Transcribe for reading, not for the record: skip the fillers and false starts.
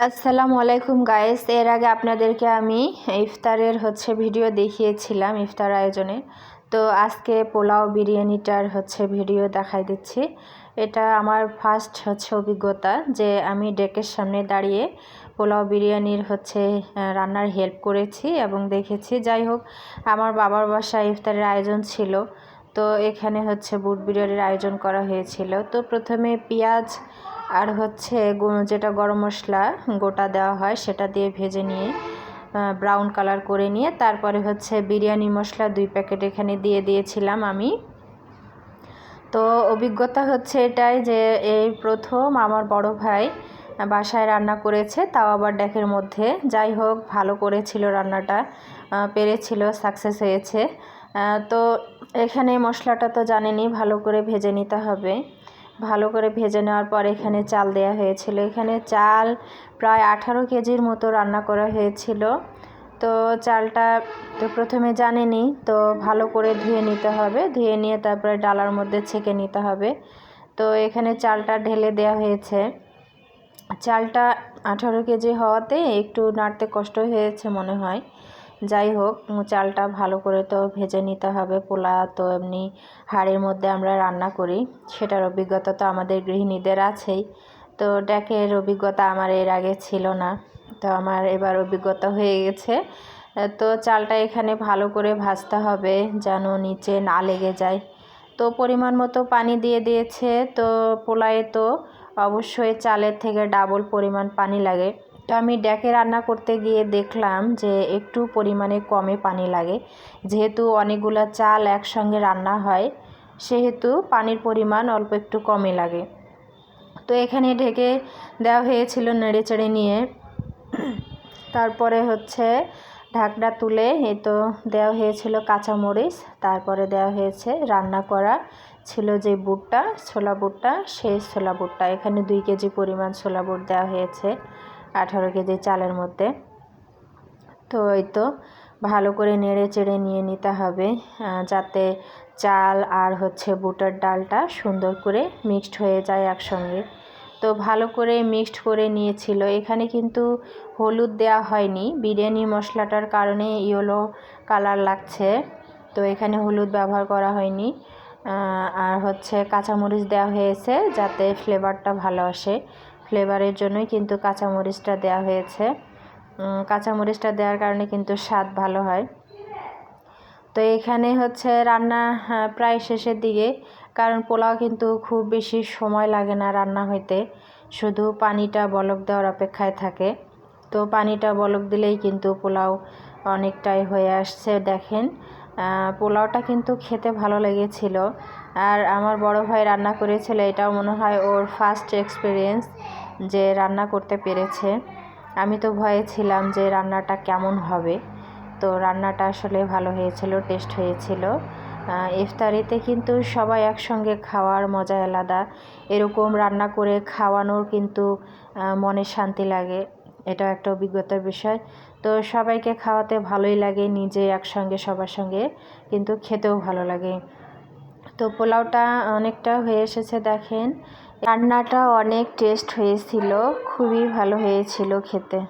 আসসালামু আলাইকুম গাইস। এর আগে আপনাদেরকে আমি ইফতারের ভিডিও দেখিয়েছিলাম ইফতার আয়োজনে। তো আজকে পোলাও বিরিয়ানিটার ভিডিও দেখাই দিচ্ছি। এটা আমার ফার্স্ট অভিজ্ঞতা যে আমি ডেকের সামনে দাঁড়িয়ে পোলাও বিরিয়ানির রান্নার হেল্প করেছি এবং দেখেছি। যাই হোক, আমার বাবার বাসায় ইফতারের আয়োজন ছিল, তো এখানে বুট বিরিয়ানির আয়োজন করা হয়েছিল। তো প্রথমে পেঁয়াজ আর যেটা গরম মশলা গোটা দেওয়া হয় সেটা দিয়ে ভেজে নিয়ে ব্রাউন কালার করে নিয়ে তারপরে বিরিয়ানি মশলা 2 প্যাকেট এখানে দিয়ে দিয়েছিলাম আমি। তো অভিজ্ঞতা এটাই যে এই প্রথম আমার বড় ভাই বাসায় রান্না করেছে, তাও আবার ডেকের মধ্যে। যাই হোক, ভালো করেছিল রান্নাটা, পেরেছিল, সাকসেস হয়েছে। তো এখানে মশলাটা তো জানেনই, ভালো করে ভেজে নিতে হবে। ভালো করে ভেজে নেওয়ার পর এখানে চাল দেওয়া হয়েছিল। এখানে চাল প্রায় 18 কেজির মতো রান্না করা হয়েছিল। তো চালটা তো প্রথমে জানেনই, তো ভালো করে ধুয়ে নিতে হবে। ধুয়ে নিয়ে তারপরে ডালার মধ্যে ছেঁকে নিতে হবে। তো এখানে চালটা ঢেলে দেওয়া হয়েছে। চালটা 18 কেজি হওয়াতে একটু নাড়তে কষ্ট হয়েছে মনে হয়। যাই হোক, চালটা ভালো করে তো ভেজে নিতে হবে। পোলা তো এমনি হাঁড়ির মধ্যে আমরা রান্না করি, সেটার অভিজ্ঞতা তো আমাদের গৃহিণীদের আছেই। তো ডেকের অভিজ্ঞতা আমার এর আগে ছিল না, তো আমার এবার অভিজ্ঞতা হয়ে গেছে। তো চালটা এখানে ভালো করে ভাজতে হবে যেন নিচে না লেগে যায়। তো পরিমাণ মতো পানি দিয়ে দিয়েছে। তো পোলায়ে তো অবশ্যই চালের থেকে ডাবল পরিমাণ পানি লাগে। তো আমি ডেকে রান্না করতে গিয়ে দেখলাম যে একটু পরিমাণে কমে পানি লাগে। যেহেতু অনেকগুলো চাল একসঙ্গে রান্না হয়, সেহেতু পানির পরিমাণ অল্প একটু কমে লাগে। তো এখানে ঢেকে দেওয়া হয়েছিল নেড়ে চেড়ে নিয়ে। তারপরে ঢাকনা তুলে তো দেওয়া হয়েছিল কাঁচামরিচ। তারপরে দেওয়া হয়েছে রান্না করা ছিল যে বুটটা, ছোলা বুটটা, সেই ছোলা বুটটা। এখানে 2 কেজি পরিমাণ ছোলা বুট দেওয়া হয়েছে 18 কেজি চালের মধ্যে। তো এই তো ভালো করে নেড়ে চেড়ে নিয়ে নিতে হবে যাতে চাল আর বুটের ডালটা সুন্দর করে মিক্সড হয়ে যায় একসঙ্গে। তো ভালো করে মিক্সড করে নিয়েছিল। এখানে কিন্তু হলুদ দেওয়া হয়নি, বিরিয়ানি মশলাটার কারণে ইয়েলো কালার লাগছে, তো এখানে হলুদ ব্যবহার করা হয়নি। আর কাঁচামরিচ দেওয়া হয়েছে যাতে ফ্লেভারটা ভালো আসে। ফ্লেভারের জন্যই কিন্তু কাঁচামরিচটা দেওয়া হয়েছে। কাঁচামরিচটা দেওয়ার কারণে কিন্তু স্বাদ ভালো হয়। তো এখানে রান্না প্রায় শেষের দিকে, কারণ পোলাও কিন্তু খুব বেশি সময় লাগে না রান্না হইতে, শুধু পানিটা বলক দেওয়ার অপেক্ষায় থাকে। তো পানিটা বলক দিলেই কিন্তু পোলাও অনেকটাই হয়ে আসছে। দেখেন, পোলাওটা কিন্তু খেতে ভালো লেগেছিল। আর আমার বড় ভাই রান্না করেছিল, এটাও মনে হয় ওর ফার্স্ট এক্সপিরিয়েন্স যে রান্না করতে পেরেছে। আমি তো ভয়ে ছিলাম যে রান্নাটা কেমন হবে। তো রান্নাটা আসলে ভালো হয়েছিল, টেস্ট হয়েছিল। ইফতারিতে কিন্তু সবাই একসঙ্গে খাওয়ার মজা আলাদা। এরকম রান্না করে খাওয়ানোর কিন্তু মনে শান্তি লাগে, এটা একটা অভিজ্ঞতার বিষয়। তো সবাইকে খাওয়াতে ভালোই লাগে, নিজে একসঙ্গে সবার সঙ্গে কিন্তু খেতেও ভালো লাগে। তো পোলাওটা অনেকটা হয়ে এসেছে দেখেন। রান্নাটা অনেক টেস্ট হয়েছিল, খুবই ভালো হয়েছিল খেতে।